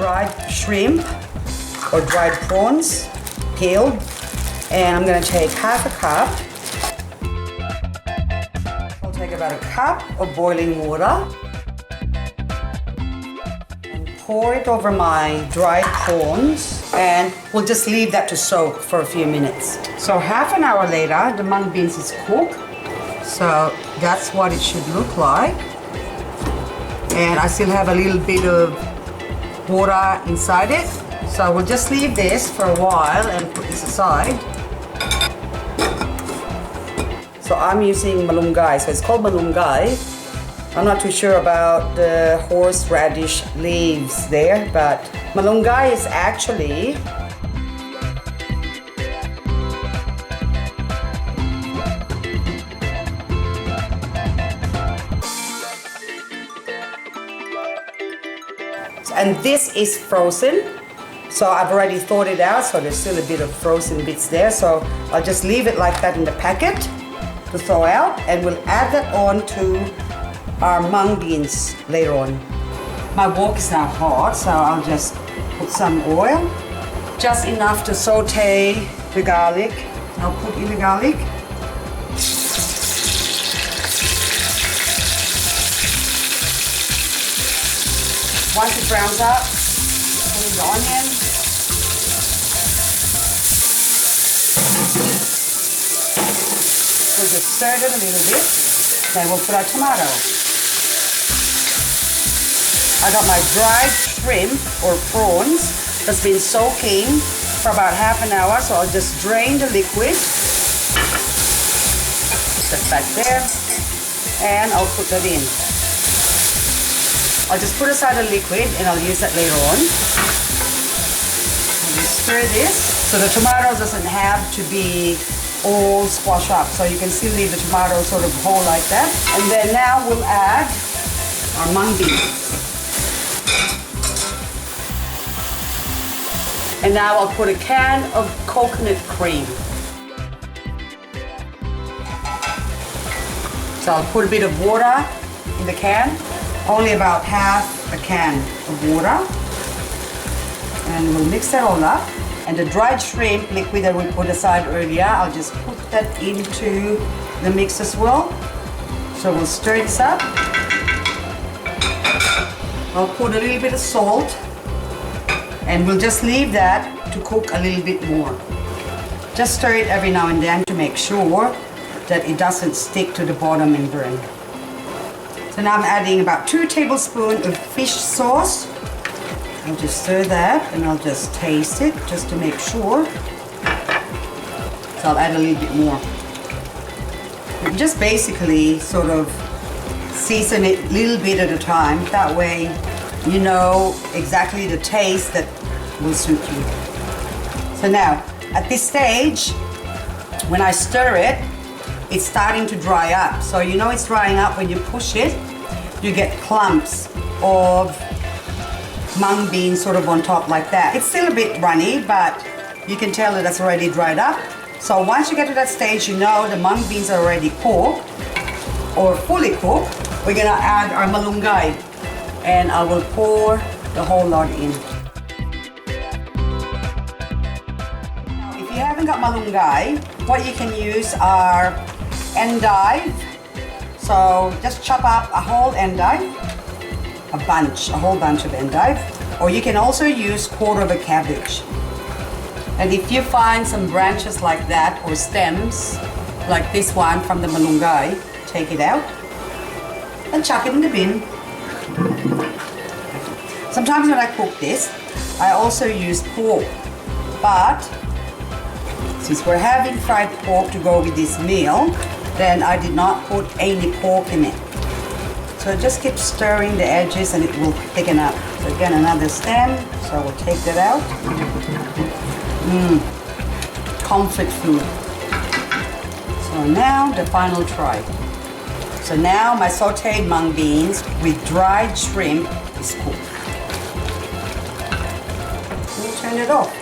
dried shrimp or dried prawns, peeled, and I'm going to take half a cup. I'll take about a cup of boiling water and pour it over my dried prawns, and we'll just leave that to soak for a few minutes. So half an hour later, the mung beans is cooked. So that's what it should look like. And I still have a little bit of water inside it. So we'll just leave this for a while and put this aside. So I'm using Malunggay, so it's called Malunggay. I'm not too sure about the horseradish leaves there, but Malunggay is actually and this is frozen, so I've already thawed it out, so there's still a bit of frozen bits there, so I'll just leave it like that in the packet to thaw out, and we'll add that on to our mung beans later on. My wok is now hot, so I'll just put some oil, just enough to saute the garlic. I'll put in the garlic. Once it browns up, put in the onion. We'll just stir it a little bit. Then we'll put our tomato. I got my dried shrimp or prawns that's been soaking for about half an hour, so I'll just drain the liquid. Put that back there, and I'll put that in. I'll just put aside the liquid and I'll use that later on. I'll just stir this. So the tomato doesn't have to be all squashed up. So you can still leave the tomato sort of whole like that. And then now we'll add our mung beans. And now I'll put a can of coconut cream. So I'll put a bit of water in the can. Only about half a can of water, and we'll mix that all up. And the dried shrimp liquid that we put aside earlier, I'll just put that into the mix as well. So we'll stir this up. I'll put a little bit of salt, and we'll just leave that to cook a little bit more. Just stir it every now and then to make sure that it doesn't stick to the bottom and burn. So now I'm adding about 2 tablespoons of fish sauce. I'll just stir that and I'll just taste it just to make sure. So I'll add a little bit more. And just basically sort of season it a little bit at a time. That way you know exactly the taste that will suit you. So now at this stage, when I stir it, it's starting to dry up. So you know it's drying up when you push it. You get clumps of mung beans sort of on top like that. It's still a bit runny, but you can tell that it's already dried up. So once you get to that stage, you know the mung beans are already cooked or fully cooked. We're gonna add our malunggay, and I will pour the whole lot in. Now, if you haven't got malunggay, what you can use are endive. So just chop up a whole endive, a whole bunch of endive, or you can also use quarter of a cabbage. And if you find some branches like that or stems, like this one from the malunggay, take it out and chuck it in the bin. Sometimes when I cook this, I also use pork, but since we're having fried pork to go with this meal, then I did not put any pork in it. So just keep stirring the edges and it will thicken up. So again, another stem, so we'll take that out. Comfort food. So now the final try. So now my sauteed mung beans with dried shrimp is cooked. We'll turn it off.